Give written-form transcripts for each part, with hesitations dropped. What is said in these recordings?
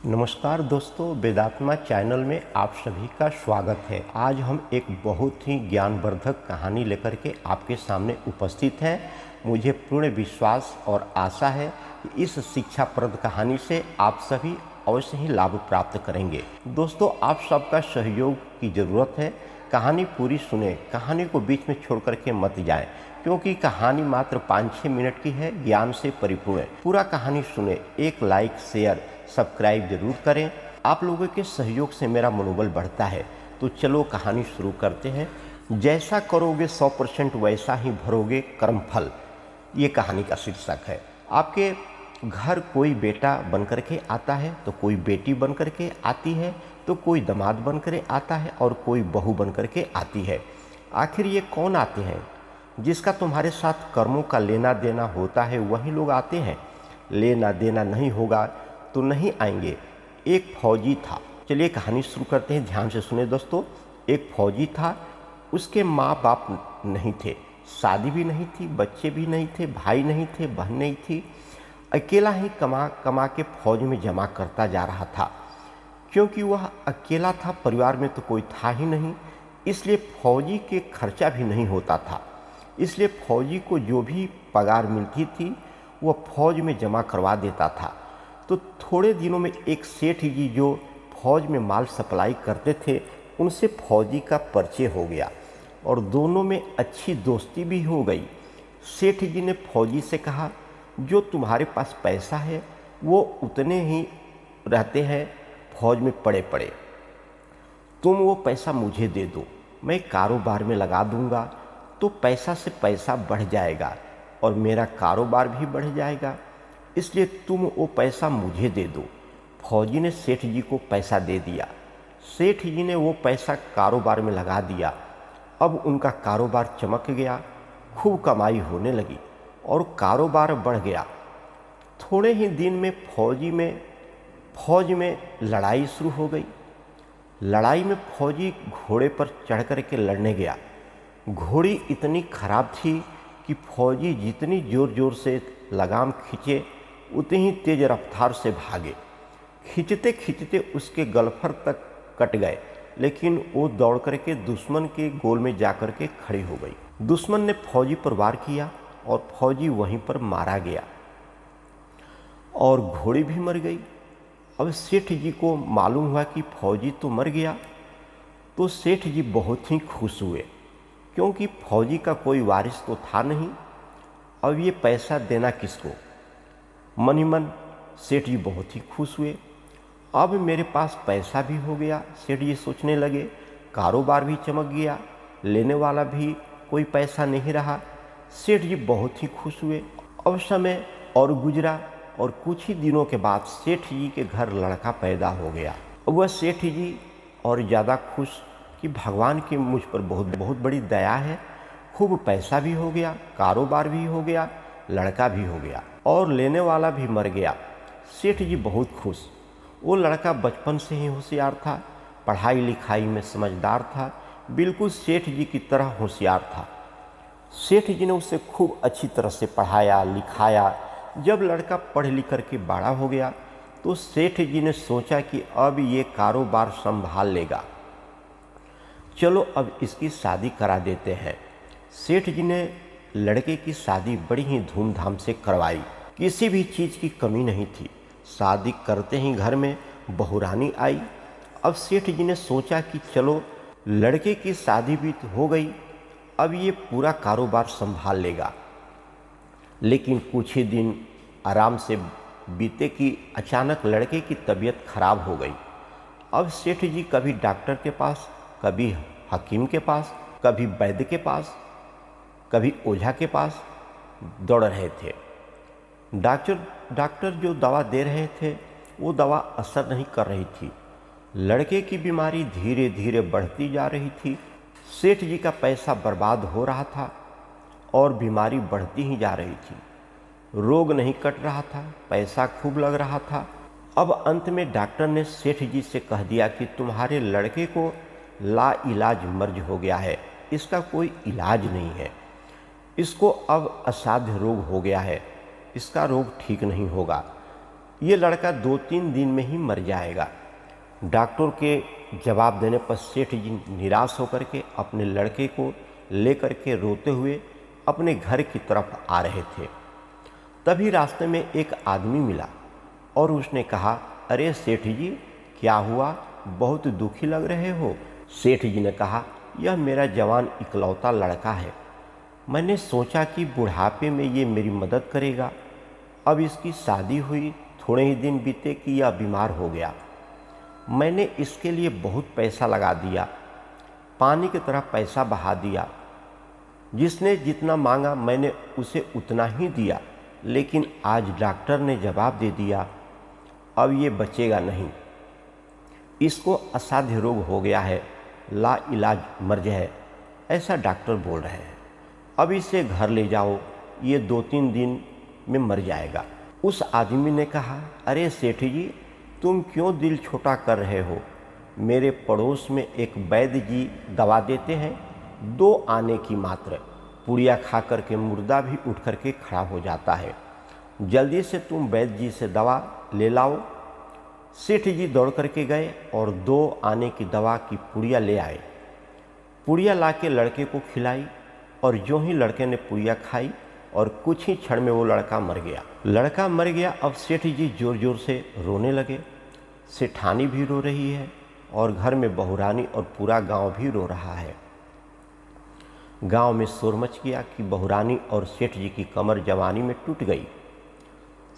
नमस्कार दोस्तों, वेदात्मा चैनल में आप सभी का स्वागत है। आज हम एक बहुत ही ज्ञानवर्धक कहानी लेकर के आपके सामने उपस्थित हैं। मुझे पूर्ण विश्वास और आशा है कि इस शिक्षाप्रद कहानी से आप सभी अवश्य ही लाभ प्राप्त करेंगे। दोस्तों, आप सबका सहयोग की ज़रूरत है। कहानी पूरी सुने, कहानी को बीच में छोड़ करके मत जाएं, क्योंकि कहानी मात्र 5-6 मिनट की है, ज्ञान से परिपूर्ण है। पूरा कहानी सुने, एक लाइक, शेयर, सब्सक्राइब जरूर करें। आप लोगों के सहयोग से मेरा मनोबल बढ़ता है। तो चलो कहानी शुरू करते हैं। जैसा करोगे 100% वैसा ही भरोगे कर्मफल, ये कहानी का शीर्षक है। आपके घर कोई बेटा बन करके आता है, तो कोई बेटी बन करके आती है, तो कोई दामाद बन कर आता है और कोई बहू बन करके आती है। आखिर ये कौन आते हैं? जिसका तुम्हारे साथ कर्मों का लेना देना होता है वही लोग आते हैं। लेना देना नहीं होगा तो नहीं आएंगे। एक फौजी था। चलिए कहानी शुरू करते हैं, ध्यान से सुने दोस्तों। एक फौजी था, उसके माँ बाप नहीं थे, शादी भी नहीं थी, बच्चे भी नहीं थे, भाई नहीं थे, बहन नहीं थी। अकेला ही कमा कमा के फौज में जमा करता जा रहा था। क्योंकि वह अकेला था, परिवार में तो कोई था ही नहीं, इसलिए फौजी के खर्चा भी नहीं होता था। इसलिए फौजी को जो भी पगार मिलती थी वह फौज में जमा करवा देता था। तो थोड़े दिनों में एक सेठ जी जो फौज में माल सप्लाई करते थे, उनसे फौजी का परिचय हो गया और दोनों में अच्छी दोस्ती भी हो गई। सेठ जी ने फौजी से कहा, जो तुम्हारे पास पैसा है वो उतने ही रहते हैं फौज में पड़े पड़े, तुम वो पैसा मुझे दे दो, मैं कारोबार में लगा दूंगा, तो पैसा से पैसा बढ़ जाएगा और मेरा कारोबार भी बढ़ जाएगा, इसलिए तुम वो पैसा मुझे दे दो। फौजी ने सेठ जी को पैसा दे दिया। सेठ जी ने वो पैसा कारोबार में लगा दिया। अब उनका कारोबार चमक गया, खूब कमाई होने लगी और कारोबार बढ़ गया। थोड़े ही दिन में फौज में लड़ाई शुरू हो गई। लड़ाई में फौजी घोड़े पर चढ़ कर के लड़ने गया। घोड़ी इतनी खराब थी कि फौजी जितनी ज़ोर ज़ोर से लगाम खींचे उतनी ही तेज रफ्तार से भागे। खींचते खींचते उसके गलफर तक कट गए, लेकिन वो दौड़ करके दुश्मन के गोल में जाकर के खड़ी हो गई। दुश्मन ने फौजी पर वार किया और फौजी वहीं पर मारा गया और घोड़ी भी मर गई। अब सेठ जी को मालूम हुआ कि फौजी तो मर गया, तो सेठ जी बहुत ही खुश हुए, क्योंकि फौजी का कोई वारिस तो था नहीं। अब ये पैसा देना किसको? मन ही मन सेठ जी बहुत ही खुश हुए। अब मेरे पास पैसा भी हो गया, सेठ जी सोचने लगे, कारोबार भी चमक गया, लेने वाला भी कोई पैसा नहीं रहा। सेठ जी बहुत ही खुश हुए। अब समय और गुजरा और कुछ ही दिनों के बाद सेठ जी के घर लड़का पैदा हो गया। अब वह सेठ जी और ज़्यादा खुश कि भगवान की मुझ पर बहुत बड़ी दया है, खूब पैसा भी हो गया, कारोबार भी हो गया, लड़का भी हो गया और लेने वाला भी मर गया। सेठ जी बहुत खुश। वो लड़का बचपन से ही होशियार था, पढ़ाई लिखाई में समझदार था, बिल्कुल सेठ जी की तरह होशियार था। सेठ जी ने उसे खूब अच्छी तरह से पढ़ाया लिखाया। जब लड़का पढ़ लिख करके बड़ा हो गया तो सेठ जी ने सोचा कि अब ये कारोबार संभाल लेगा, चलो अब इसकी शादी करा देते हैं। सेठ जी ने लड़के की शादी बड़ी ही धूमधाम से करवाई। किसी भी चीज़ की कमी नहीं थी। शादी करते ही घर में बहुरानी आई। अब सेठ जी ने सोचा कि चलो लड़के की शादी भी हो गई, अब ये पूरा कारोबार संभाल लेगा। लेकिन कुछ ही दिन आराम से बीते कि अचानक लड़के की तबीयत खराब हो गई। अब सेठ जी कभी डॉक्टर के पास, कभी हकीम के पास, कभी वैद्य के पास, कभी ओझा के पास दौड़ रहे थे। डॉक्टर जो दवा दे रहे थे वो दवा असर नहीं कर रही थी। लड़के की बीमारी धीरे धीरे बढ़ती जा रही थी। सेठ जी का पैसा बर्बाद हो रहा था और बीमारी बढ़ती ही जा रही थी। रोग नहीं कट रहा था, पैसा खूब लग रहा था। अब अंत में डॉक्टर ने सेठ जी से कह दिया कि तुम्हारे लड़के को लाइलाज मर्ज हो गया है, इसका कोई इलाज नहीं है, इसको अब असाध्य रोग हो गया है, इसका रोग ठीक नहीं होगा। ये लड़का 2-3 दिन में ही मर जाएगा। डॉक्टर के जवाब देने पर सेठ जी निराश होकर के अपने लड़के को लेकर के रोते हुए अपने घर की तरफ आ रहे थे। तभी रास्ते में एक आदमी मिला और उसने कहा, अरे सेठ जी क्या हुआ, बहुत दुखी लग रहे हो। सेठ जी ने कहा, यह मेरा जवान इकलौता लड़का है। मैंने सोचा कि बुढ़ापे में ये मेरी मदद करेगा। अब इसकी शादी हुई, थोड़े ही दिन बीते कि यह बीमार हो गया। मैंने इसके लिए बहुत पैसा लगा दिया, पानी की तरह पैसा बहा दिया। जिसने जितना मांगा मैंने उसे उतना ही दिया, लेकिन आज डॉक्टर ने जवाब दे दिया, अब ये बचेगा नहीं। इसको असाध्य रोग हो गया है, ला इलाज मर्ज है, ऐसा डॉक्टर बोल रहे हैं। अब इसे घर ले जाओ, ये 2-3 दिन में मर जाएगा। उस आदमी ने कहा, अरे सेठ जी तुम क्यों दिल छोटा कर रहे हो। मेरे पड़ोस में एक वैद्य जी दवा देते हैं, 2 आने की मात्र। पुड़िया खा करके मुर्दा भी उठ करके खड़ा हो जाता है। जल्दी से तुम वैद्य जी से दवा ले लाओ। सेठ जी दौड़ करके गए और 2 आने की दवा की पुड़िया ले आए। पुड़िया लाके लड़के को खिलाई और जो ही लड़के ने पुड़िया खाई और कुछ ही क्षण में वो लड़का मर गया। लड़का मर गया। अब सेठ जी जोर जोर से रोने लगे। सेठानी भी रो रही है और घर में बहुरानी और पूरा गांव भी रो रहा है। गांव में शोर मच गया कि बहुरानी और सेठ जी की कमर जवानी में टूट गई।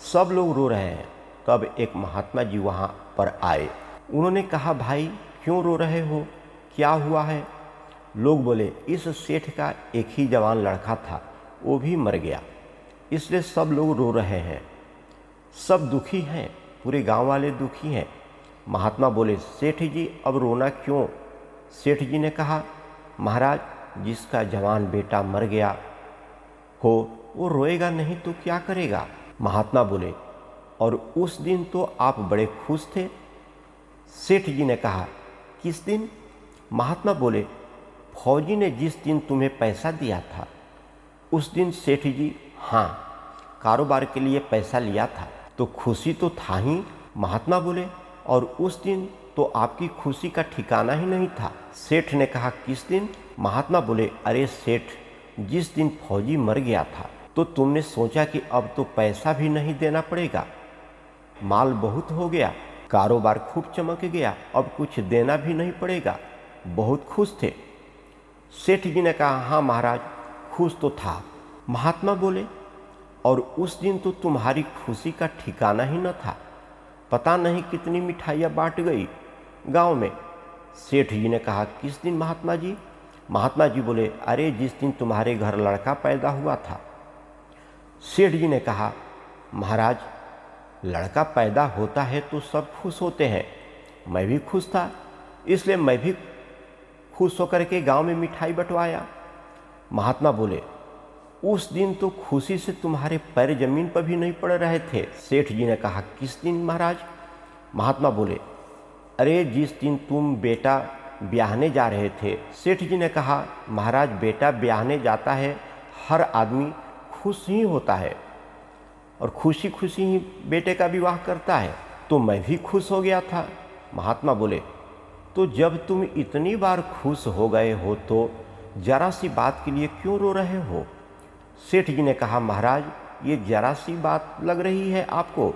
सब लोग रो रहे हैं। तब एक महात्मा जी वहाँ पर आए। उन्होंने कहा, भाई क्यों रो रहे हो, क्या हुआ है। लोग बोले, इस सेठ का एक ही जवान लड़का था, वो भी मर गया, इसलिए सब लोग रो रहे हैं, सब दुखी हैं, पूरे गांव वाले दुखी हैं। महात्मा बोले, सेठ जी अब रोना क्यों। सेठ जी ने कहा, महाराज जिसका जवान बेटा मर गया हो वो रोएगा नहीं तो क्या करेगा। महात्मा बोले, और उस दिन तो आप बड़े खुश थे। सेठ जी ने कहा, किस दिन। महात्मा बोले, फौजी ने जिस दिन तुम्हें पैसा दिया था उस दिन। सेठ जी, हाँ, कारोबार के लिए पैसा लिया था तो खुशी तो था ही। महात्मा बोले, और उस दिन तो आपकी खुशी का ठिकाना ही नहीं था। सेठ ने कहा, किस दिन। महात्मा बोले, अरे सेठ, जिस दिन फौजी मर गया था तो तुमने सोचा कि अब तो पैसा भी नहीं देना पड़ेगा, माल बहुत हो गया, कारोबार खूब चमक गया, अब कुछ देना भी नहीं पड़ेगा, बहुत खुश थे। सेठ जी ने कहा, हाँ महाराज, खुश तो था। महात्मा बोले, और उस दिन तो तुम्हारी खुशी का ठिकाना ही न था, पता नहीं कितनी मिठाइयाँ बांट गई गांव में। सेठ जी ने कहा, किस दिन महात्मा जी। महात्मा जी बोले, अरे जिस दिन तुम्हारे घर लड़का पैदा हुआ था। सेठ जी ने कहा, महाराज लड़का पैदा होता है तो सब खुश होते हैं, मैं भी खुश था, इसलिए मैं भी खुश होकर के गांव में मिठाई बंटवाया। महात्मा बोले, उस दिन तो खुशी से तुम्हारे पैर जमीन पर भी नहीं पड़ रहे थे। सेठ जी ने कहा, किस दिन महाराज। महात्मा बोले, अरे जिस दिन तुम बेटा ब्याहने जा रहे थे। सेठ जी ने कहा, महाराज बेटा ब्याहने जाता है, हर आदमी खुश ही होता है और खुशी खुशी ही बेटे का विवाह करता है, तो मैं भी खुश हो गया था। महात्मा बोले, तो जब तुम इतनी बार खुश हो गए हो तो जरा सी बात के लिए क्यों रो रहे हो। सेठ जी ने कहा, महाराज ये जरा सी बात लग रही है आपको,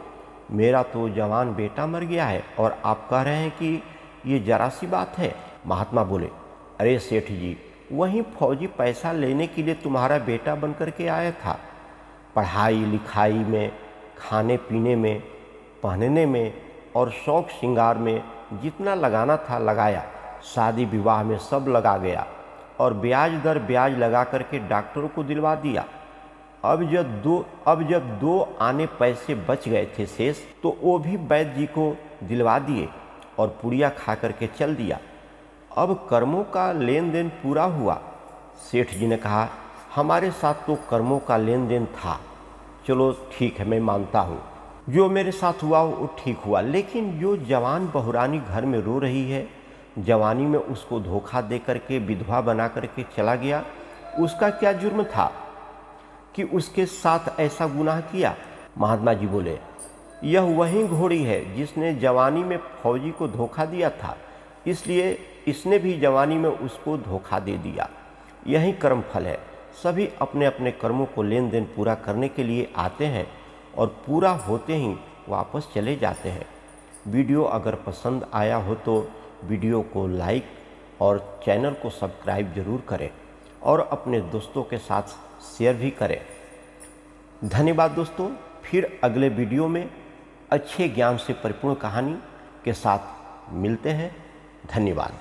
मेरा तो जवान बेटा मर गया है और आप कह रहे हैं कि ये जरा सी बात है। महात्मा बोले, अरे सेठ जी, वहीं फौजी पैसा लेने के लिए तुम्हारा बेटा बन करके आया था, पढ़ाई लिखाई में, खाने पीने में, पहनने में और शौक श्रृंगार में जितना लगाना था लगाया, शादी विवाह में सब लगा गया और ब्याज दर ब्याज लगा करके डॉक्टरों को दिलवा दिया। अब जब दो आने पैसे बच गए थे शेष, तो वो भी वैद्य जी को दिलवा दिए और पुड़िया खा करके चल दिया। अब कर्मों का लेन देन पूरा हुआ। सेठ जी ने कहा, हमारे साथ तो कर्मों का लेन देन था, चलो ठीक है, मैं मानता हूँ, जो मेरे साथ हुआ वो ठीक हुआ, लेकिन जो जवान बहुरानी घर में रो रही है, जवानी में उसको धोखा दे करके विधवा बना करके चला गया, उसका क्या जुर्म था कि उसके साथ ऐसा गुनाह किया। महात्मा जी बोले, यह वही घोड़ी है जिसने जवानी में फौजी को धोखा दिया था, इसलिए इसने भी जवानी में उसको धोखा दे दिया। यही कर्म फल है। सभी अपने अपने कर्मों को लेन देन पूरा करने के लिए आते हैं और पूरा होते ही वापस चले जाते हैं। वीडियो अगर पसंद आया हो तो वीडियो को लाइक और चैनल को सब्सक्राइब जरूर करें और अपने दोस्तों के साथ शेयर भी करें। धन्यवाद दोस्तों। फिर अगले वीडियो में अच्छे ज्ञान से परिपूर्ण कहानी के साथ मिलते हैं। धन्यवाद।